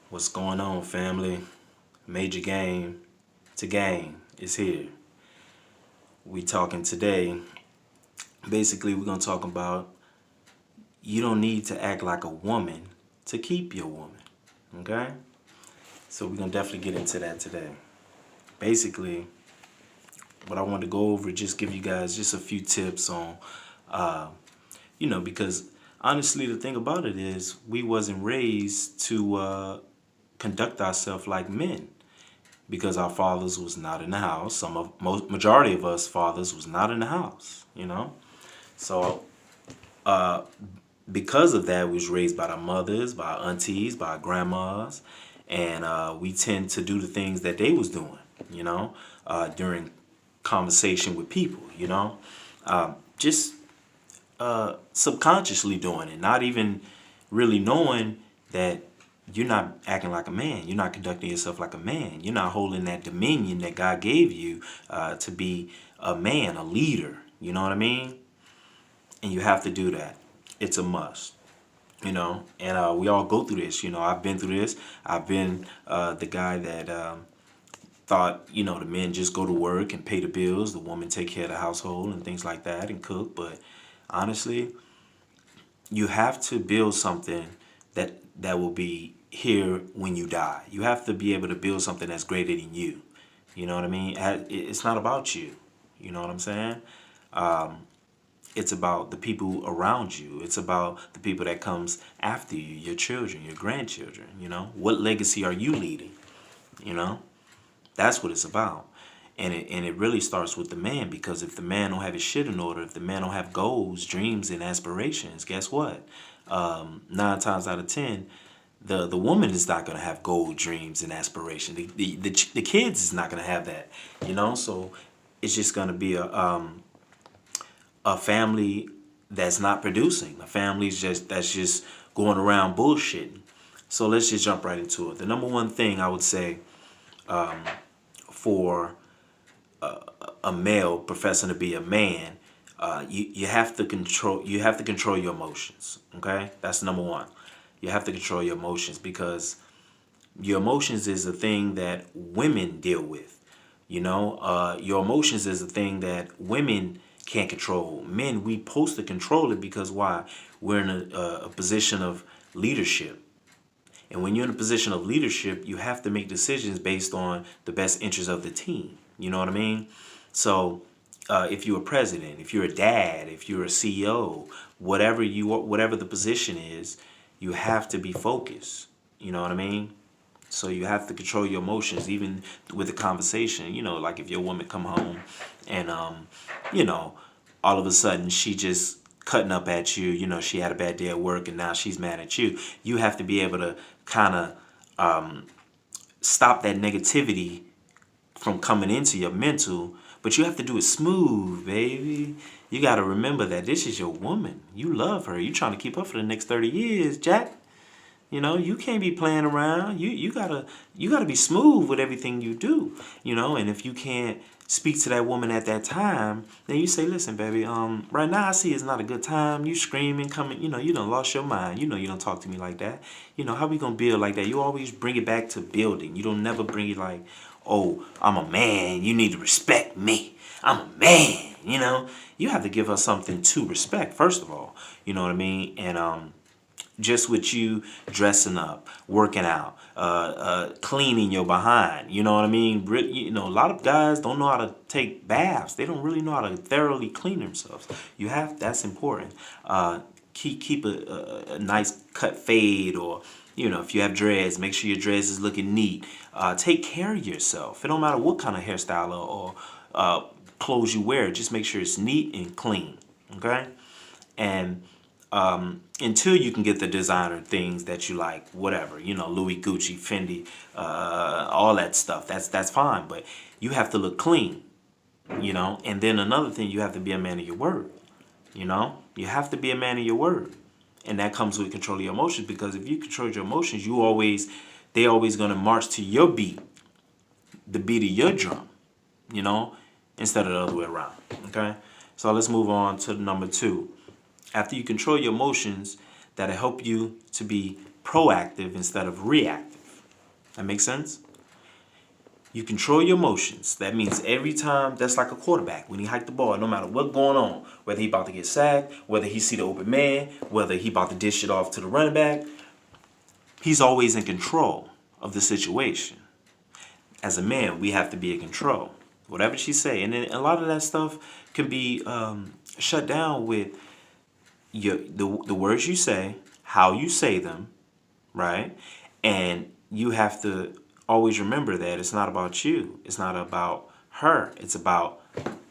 What's going on, family? Major Game to Game is here. We talking today. Basically, we're gonna talk about you don't need to act like a woman to keep your woman. Okay? So we're gonna definitely get into that today. Basically, what I want to go over, just give you guys just a few tips on, uh, because honestly, the thing about it is we wasn't raised to conduct ourselves like men. Because our fathers was not in the house. Majority of us fathers was not in the house. So because of that, we was raised by our mothers, by our aunties, by our grandmas, and we tend to do the things that they was doing, during conversation with people, just subconsciously doing it, not even really knowing that you're not acting like a man. You're not conducting yourself like a man. You're not holding that dominion that God gave you to be a man, a leader. You know what I mean? And you have to do that. It's a must. And we all go through this. I've been through this. I've been the guy that thought, the men just go to work and pay the bills, the woman take care of the household and things like that and cook. But honestly, you have to build something that will be here when you die. You have to be able to build something that's greater than you. You know what I mean? It's not about you. You know what I'm saying? It's about the people around you. It's about the people that comes after you, your children, your grandchildren. What legacy are you leading? You know, that's what it's about. And it really starts with the man, because if the man don't have his shit in order, if the man don't have goals, dreams, and aspirations, guess what? 9 times out of 10, the woman is not gonna have goal, dreams, and aspiration. The kids is not gonna have that. So it's just gonna be a family that's not producing. A family that's just going around bullshitting. So let's just jump right into it. The number one thing I would say for a male professing to be a man, you have to control your emotions. Okay, that's number one. You have to control your emotions, because your emotions is a thing that women deal with. Your emotions is a thing that women can't control. Men, we supposed to control it, because why? We're in a position of leadership. And when you're in a position of leadership, you have to make decisions based on the best interest of the team. You know what I mean? So if you're a president, if you're a dad, if you're a CEO, whatever the position is, you have to be focused. You know what I mean? So you have to control your emotions, even with a conversation. Like if your woman come home and you know, all of a sudden she just cutting up at you. She had a bad day at work and now she's mad at you. You have to be able to kind of stop that negativity from coming into your mental, but you have to do it smooth, baby. You got to remember that this is your woman. You love her. You trying to keep her for the next 30 years, Jack. You can't be playing around. You gotta be smooth with everything you do. And if you can't speak to that woman at that time, then you say, listen, baby, right now I see it's not a good time. You screaming, coming, you done lost your mind. You don't talk to me like that. How we gonna build like that? You always bring it back to building. You don't never bring it like, oh, I'm a man. You need to respect me. I'm a man. You have to give her something to respect, first of all. You know what I mean? And just with you dressing up, working out, cleaning your behind. You know what I mean? A lot of guys don't know how to take baths. They don't really know how to thoroughly clean themselves. That's important. Keep a nice cut fade, or if you have dreads, make sure your dreads is looking neat. Take care of yourself. It don't matter what kind of hairstyle or clothes you wear. Just make sure it's neat and clean. Okay, and until you can get the designer things that you like, whatever, Louis, Gucci, Fendi, all that stuff, that's fine. But you have to look clean, and then another thing, you have to be a man of your word. You have to be a man of your word, and that comes with controlling your emotions, because if you control your emotions, they always going to march to your beat, the beat of your drum, instead of the other way around. Okay, so let's move on to number two. After you control your emotions, that'll help you to be proactive instead of reactive. That makes sense? You control your emotions. That means every time, that's like a quarterback. When he hike the ball, no matter what's going on, whether he about to get sacked, whether he see the open man, whether he about to dish it off to the running back, he's always in control of the situation. As a man, we have to be in control. Whatever she say. And then a lot of that stuff can be shut down with the words you say, how you say them, right? And you have to always remember that it's not about you. It's not about her. It's about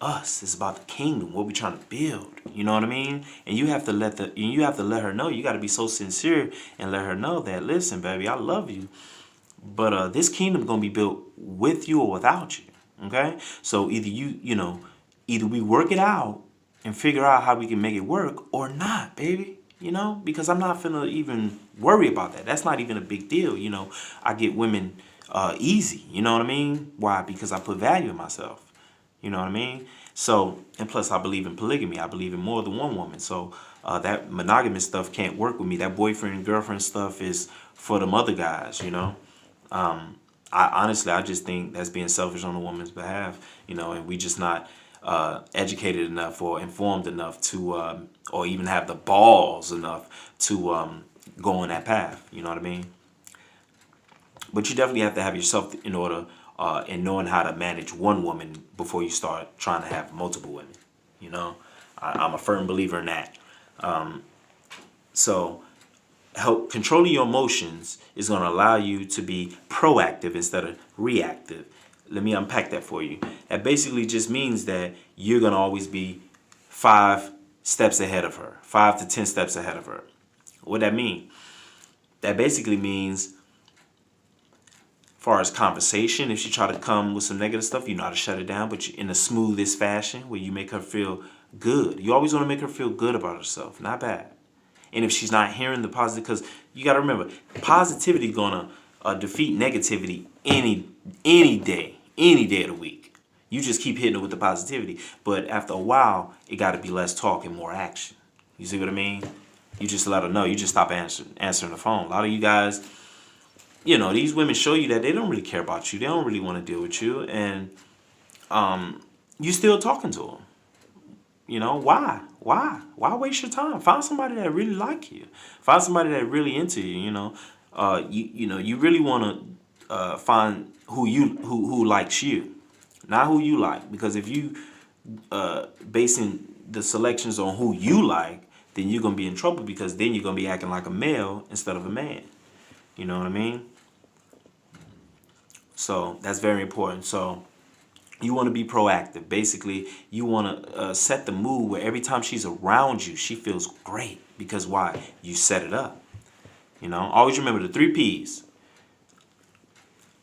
us. It's about the kingdom, what we're trying to build. You know what I mean? And you have to let her know. You got to be so sincere and let her know that, listen, baby, I love you, but this kingdom gonna be built with you or without you. Okay? So either we work it out and figure out how we can make it work or not, baby. Because I'm not finna even worry about that. That's not even a big deal. I get women easy. You know what I mean? Why? Because I put value in myself. You know what I mean? So, and plus I believe in polygamy. I believe in more than one woman. So that monogamous stuff can't work with me. That boyfriend and girlfriend stuff is for them other guys. I just think that's being selfish on the woman's behalf, and we just not educated enough or informed enough to, or even have the balls enough to go on that path. You know what I mean? But you definitely have to have yourself in order in knowing how to manage one woman before you start trying to have multiple women. I'm a firm believer in that. So help controlling your emotions is going to allow you to be proactive instead of reactive. Let me unpack that for you. That basically just means that you're going to always be 5 steps ahead of her, 5 to 10 steps ahead of her. What that mean? That basically means, far as conversation, if she try to come with some negative stuff, you know how to shut it down, but in the smoothest fashion where you make her feel good. You always want to make her feel good about herself, not bad. And if she's not hearing the positive, because you got to remember, positivity gonna defeat negativity any day of the week. You just keep hitting it with the positivity, but after a while, it got to be less talk and more action. You see what I mean? You just let her know. You just stop answering the phone. A lot of you guys, these women show you that they don't really care about you. They don't really want to deal with you, and you still talking to them. Why? Why waste your time? Find somebody that really like you. Find somebody that really into you. You really want to find who likes you, not who you like. Because if you basing the selections on who you like, then you're gonna be in trouble. Because then you're gonna be acting like a male instead of a man. You know what I mean? So that's very important. So you want to be proactive. Basically, you want to set the mood where every time she's around you, she feels great. Because why? You set it up. Always remember the 3 P's.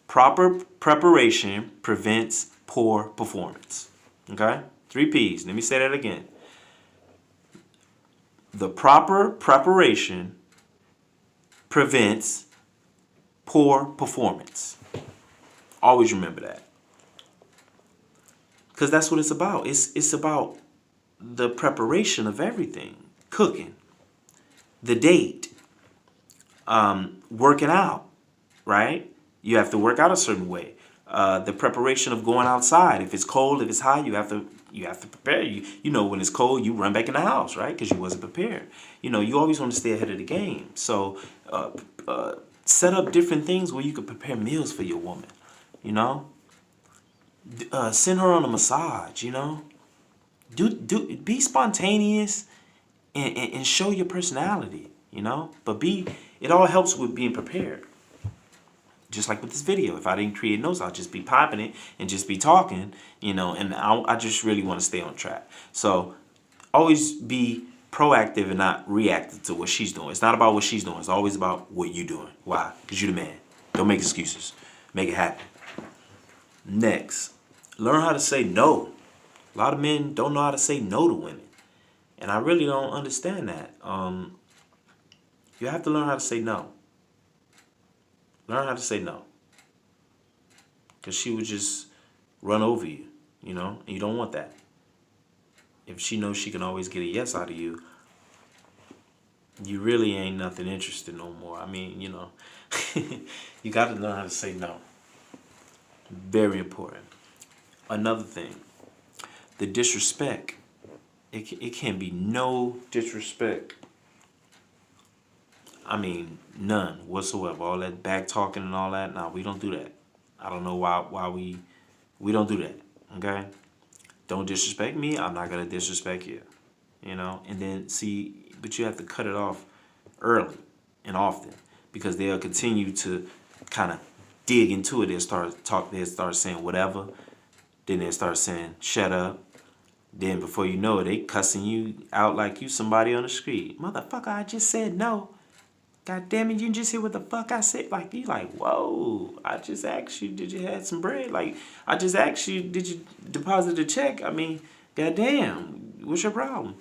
Proper preparation prevents poor performance. Okay? 3 P's. Let me say that again. The proper preparation prevents poor performance. Always remember that. Because that's what it's about. It's about the preparation of everything. Cooking, the date, working out, right? You have to work out a certain way. The preparation of going outside. If it's cold, if it's hot, you have to prepare. When it's cold, you run back in the house, right? Because you wasn't prepared. You always want to stay ahead of the game. So set up different things where you can prepare meals for your woman. Send her on a massage. Be spontaneous and show your personality. But it all helps with being prepared. Just like with this video, if I didn't create notes, I'll just be popping it and just be talking, and I just really want to stay on track. So always be proactive and not reactive to what she's doing. It's not about what she's doing. It's always about what you're doing. Why? Because you're the man. Don't make excuses. Make it happen. Next, learn how to say no. A lot of men don't know how to say no to women. And I really don't understand that. You have to learn how to say no. Learn how to say no. Because she would just run over you, and you don't want that. If she knows she can always get a yes out of you, you really ain't nothing interested no more. I mean, you got to learn how to say no. Very important. Another thing, the disrespect. It can be no disrespect. I mean, none whatsoever. All that back talking and all that. Nah, we don't do that. I don't know why we don't do that. Okay? Don't disrespect me. I'm not gonna disrespect you. And then see, but you have to cut it off early and often because they'll continue to kind of dig into it. They'll start saying whatever. Then they'll start saying shut up. Then before you know it, they cussing you out like you somebody on the street. Motherfucker, I just said no. God damn it, you just hear what the fuck I said. Like, you like, whoa, I just asked you, did you have some bread? Like, I just asked you, did you deposit a check? I mean, goddamn, what's your problem?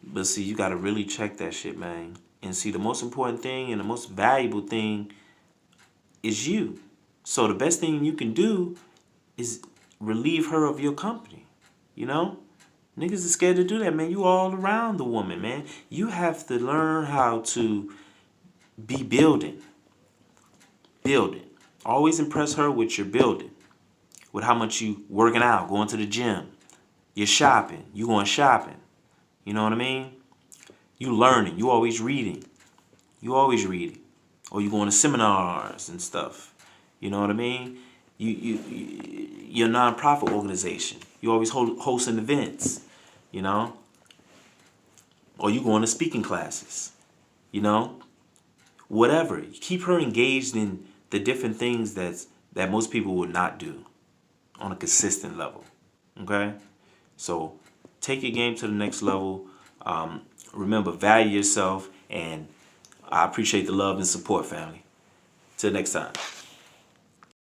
But see, you gotta really check that shit, man. And see, the most important thing and the most valuable thing is you. So the best thing you can do is relieve her of your company. You know? Niggas is scared to do that, man. You all around the woman, man. You have to learn how to be building. Building. Always impress her with your building. With how much you working out, going to the gym. You're shopping. You going shopping. You know what I mean? You learning. You always reading. You always reading. Or you going to seminars and stuff. You know what I mean? Your nonprofit organization. You always hosting events. You know? Or you going to speaking classes. You know? Whatever. Keep her engaged in the different things that most people would not do on a consistent level. Okay? So take your game to the next level. Remember, value yourself, and I appreciate the love and support, family. Till next time.